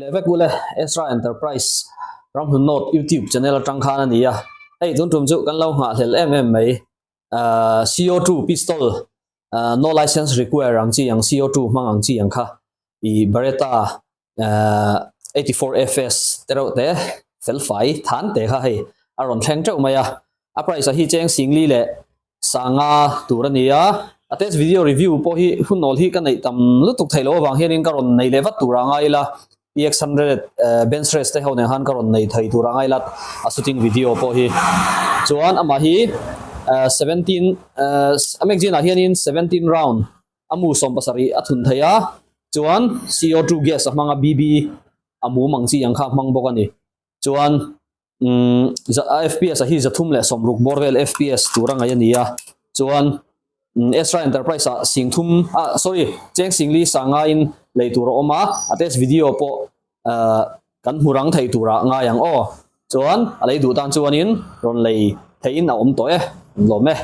Levek gule Ezra Enterprise ram hun note YouTube channel atang khana niya ei tun tum chu kan lo nga hlel MMA CO2 pistol no license require ang chi yang CO2 mang ang chi yang kha I Beretta 84FS tero te selfai than te kha hei aron thleng cheu maya a price hi cheng singli le sanga turania ates video review po hi hunol hi kan nei tam lutuk thailo wang hianin karon nei lewa turanga ila EX100 bench rest te hone han karon nei thai turanga ila a shooting video po hi chuan ama hi 17 amek jina hianin 17 round amu som pasari athun thaya chuan CO2 gas amanga BB amu mangchi yang kha mang bokani chuan FPS hi zathum le somruk borvel FPS turanga yania chuan Ezra Enterprise singthum sorry cheng singli sanga in leitura oma ates video po kan hurang thai tura nga yang o chuan alei du tan chuanin ron lei thein na om to e lome